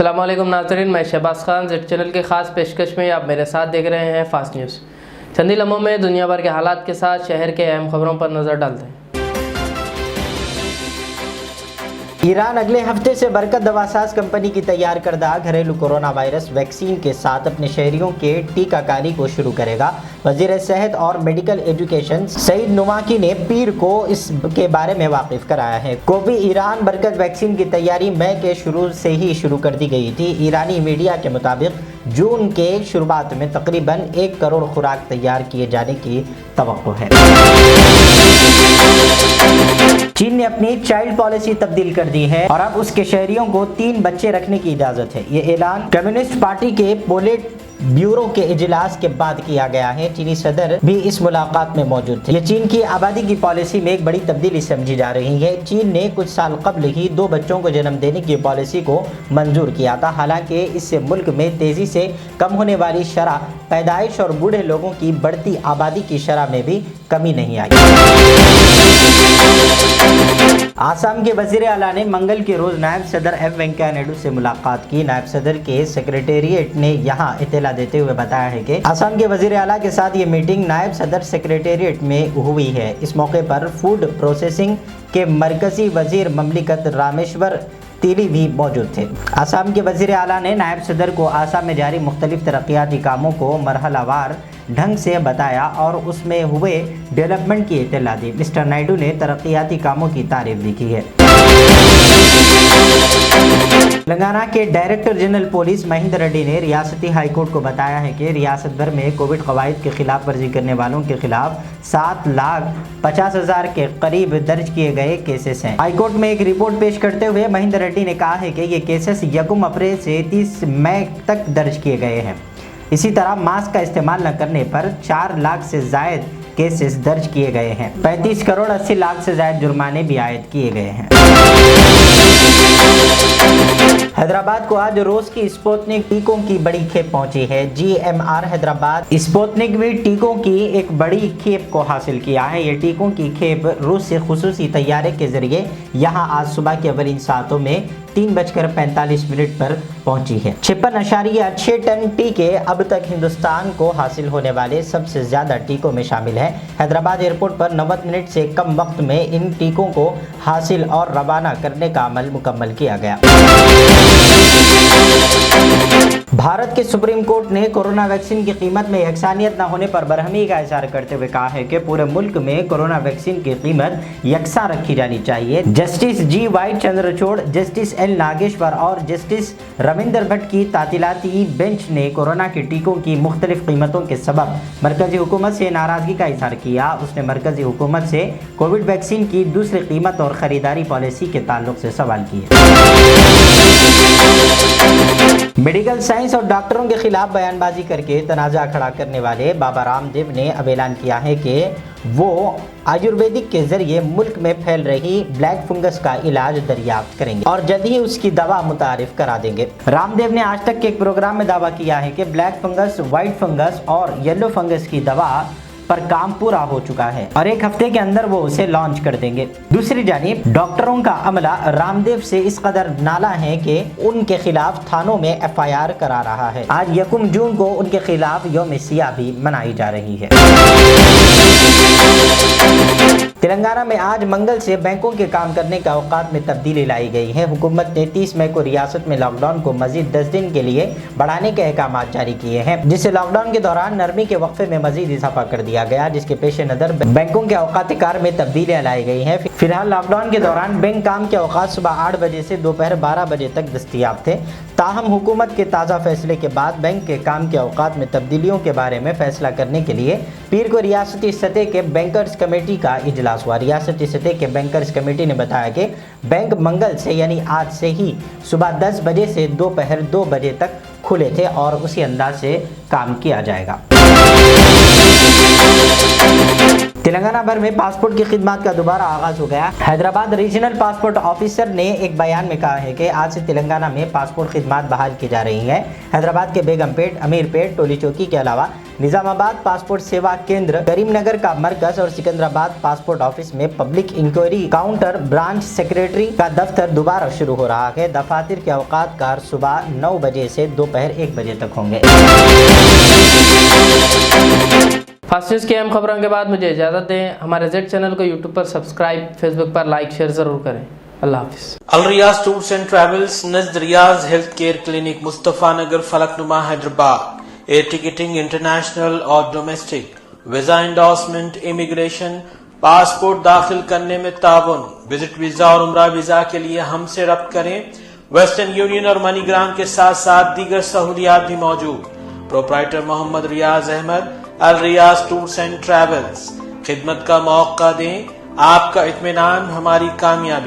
अस्सलाम वालेकुम नाज़रीन, मैं शहबाज खान जेड चैनल के ख़ास पेशकश में आप मेरे साथ देख रहे हैं फास्ट न्यूज़। चंद ही लम्हों में दुनिया भर के हालात के साथ शहर के अहम खबरों पर नज़र डालते हैं। ईरान अगले हफ्ते से बरकत दवासाज कंपनी की तैयार करदा घरेलू कोरोना वायरस वैक्सीन के साथ अपने शहरियों के टीकाकारी को शुरू करेगा। वज़ीर सेहत और मेडिकल एजुकेशन सईद नुमाकी ने पीर को इसके बारे में वाकिफ कराया है। कोवी ईरान बरकत वैक्सीन की तैयारी मई के शुरू से ही शुरू कर दी गई थी। ईरानी मीडिया के मुताबिक जून के शुरुआत में तकरीबन 1 करोड़ खुराक तैयार किए जाने की तवक्को है। चीन ने अपनी चाइल्ड पॉलिसी तब्दील कर दी है और अब उसके शहरियों को 3 बच्चे रखने की इजाजत है। ये ऐलान कम्युनिस्ट पार्टी के पोलिट ब्यूरो के इजलास के बाद किया गया है। चीनी सदर भी इस मुलाकात में मौजूद थे। ये चीन की आबादी की पॉलिसी में एक बड़ी तब्दीली समझी जा रही है। चीन ने कुछ साल कबल ही 2 बच्चों को जन्म देने की पॉलिसी को मंजूर किया था। हालांकि इससे मुल्क में तेजी से कम होने वाली शरह पैदाइश और बूढ़े लोगों की बढ़ती आबादी की शरह में भी कमी नहीं आई। आसाम के वजीर आला ने मंगल के रोज नायब सदर एम वेंकैया नायडू से मुलाकात की। नायब सदर के सेक्रेटेरिएट ने यहाँ इत्तला देते हुए बताया है कि आसाम के वजीर आला के साथ ये मीटिंग नायब सदर सेक्रेटेरिएट में हुई है। इस मौके पर फूड प्रोसेसिंग के मरकजी वजीर ममलिकत रामेश्वर तीली भी मौजूद थे। आसाम के वजीर आला ने नायब सदर को आसाम में जारी मुख्तलिफ तरक्याती कामों को मरहलावार ढंग से बताया और उसमें हुए डेवलपमेंट की इत्तला दी। मिस्टर नायडू ने तरक्याती कामों की तारीफ भी की है। तेलंगाना के director general police Mahendra Reddy ने रियासती हाईकोर्ट को बताया है कि रियासत भर में कोविड कवायद के खिलाफ वर्जी करने वालों के खिलाफ 7,50,000 के करीब दर्ज किए गए केसेस हैं। हाईकोर्ट में एक रिपोर्ट पेश करते हुए महेंद्र रेड्डी ने कहा है कि ये केसेस 1 अप्रैल से 30 मई तक दर्ज किए गए हैं। इसी तरह मास्क का इस्तेमाल न करने पर 4 लाख से जायद केसेस दर्ज किए गए हैं। 35 करोड़ 80 लाख से जायद जुर्माने भी आयद किए गए हैं। हैदराबाद को आज रूस की स्पुतनिक टीकों की बड़ी खेप पहुंची है। GMR हैदराबाद स्पुतनिक वी टीकों की एक बड़ी खेप को हासिल किया है। ये टीकों की खेप रूस से खुसूसी तैयारे के जरिए यहाँ आज सुबह के अवलिन सातों में 3:45 पर पहुंची है। 56.6 टन टीके अब तक हिंदुस्तान को हासिल होने वाले सबसे ज्यादा टीकों में शामिल है। हैदराबाद एयरपोर्ट पर 90 मिनट से कम वक्त में इन टीकों को हासिल और रवाना करने का अमल मुकम्मल किया गया। भारत के सुप्रीम कोर्ट ने कोरोना वैक्सीन की कीमत में यकसानियत न होने पर बरहमी का इज़हार करते हुए कहा है कि पूरे मुल्क में कोरोना वैक्सीन की कीमत यकसा रखी जानी चाहिए। Justice GY Chandrachud, justice L Nageshwar और जस्टिस रविंदर भट्ट की तातीलाती बेंच ने कोरोना के टीकों की मुख्तलिफ कीमतों के सबब मरकजी हुकूमत से नाराजगी का इज़हार किया। उसने मरकजी हुकूमत से कोविड वैक्सीन की दूसरी कीमत और ख़रीदारी पॉलिसी के ताल्लुक से सवाल किए। मेडिकल साइंस और डॉक्टरों के खिलाफ बयानबाजी करके तनाज़ा खड़ा करने वाले बाबा रामदेव ने अब ऐलान किया है कि वो आयुर्वेदिक के जरिए मुल्क में फैल रही ब्लैक फंगस का इलाज दरियाफ्त करेंगे और जल्द ही उसकी दवा मुतारिफ करा देंगे। रामदेव ने आज तक के एक प्रोग्राम में दावा किया है कि ब्लैक फंगस, व्हाइट फंगस और येलो फंगस की दवा पर काम पूरा हो चुका है और 1 हफ्ते के अंदर वो उसे लॉन्च कर देंगे। दूसरी जानिब डॉक्टरों का अमला रामदेव से इस कदर नाला है कि उनके खिलाफ थानों में FIR करा रहा है। आज 1 जून को उनके खिलाफ यौम सियाह भी मनाई जा रही है। तेलंगाना में आज मंगल से बैंकों के काम करने के औकात में तब्दीली लाई गई है। हुकूमत ने 30 मई को रियासत में लॉकडाउन को मजीद 10 दिन के लिए बढ़ाने के अहकाम जारी किए हैं, जिससे लॉकडाउन के दौरान नरमी के वक्फे में मजीद इजाफा कर दिया गया, जिसके पेश नज़र बैंकों के औकात कार में तब्दीलियाँ लाई गई हैं। फिलहाल लॉकडाउन के दौरान बैंक काम के औकात सुबह 8 बजे से दोपहर 12 बजे तक दस्तयाब थे। ताहम हुकूमत के ताज़ा फैसले के बाद बैंक के काम के औकात में तब्दीलियों के बारे में फैसला करने के लिए पीर को रियासती सतह के बैंकर्स कमेटी का इजलास हुआ। रियासती सतह के बैंकर्स कमेटी ने बताया कि बैंक मंगल से यानी आज से ही सुबह 10 बजे से दोपहर 2 बजे तक खुले थे और उसी अंदाज से काम किया जाएगा। तेलंगाना भर में पासपोर्ट की खिदमत का दोबारा आगाज हो गया। हैदराबाद रीजनल पासपोर्ट ऑफिसर ने एक बयान में कहा है कि आज से तेलंगाना में पासपोर्ट खिदमत बहाल की जा रही है। हैदराबाद के बेगमपेट, अमीरपेट, टोली चौकी के अलावा निजामाबाद पासपोर्ट सेवा केंद्र, करीमनगर का मरकज और सिकंदराबाद पासपोर्ट ऑफिस में public inquiry counter, branch secretary का दफ्तर दोबारा शुरू हो रहा है। दफातर के औकात कार सुबह 9 बजे से दोपहर 1 बजे तक होंगे। फास्ट न्यूज़ की अहम खबरों के बाद मुझे इजाज़त दें। हमारे जेड चैनल को यूट्यूब पर सब्सक्राइब, फेसबुक पर लाइक शेयर ज़रूर करें। अल्लाह हाफिज़। Al Riyaz tours and travels, नज़द Riyaz health care clinic, Mustafa Nagar, Falaknuma, Hyderabad. Air ticketing international और domestic, visa endorsement, immigration, passport दाखिल करने में ताउन, विजिट वीजा और उम्रा वीजा के लिए हमसे रब्त करें। वेस्टर्न यूनियन और मनीग्राम के साथ साथ दीगर सहूलियात भी मौजूद। Proprietor Mohammad Riyaz Ahmed, Al Riyaz tours and travels. खिदमत का मौका दें, आपका इत्मीनान हमारी कामयाबी।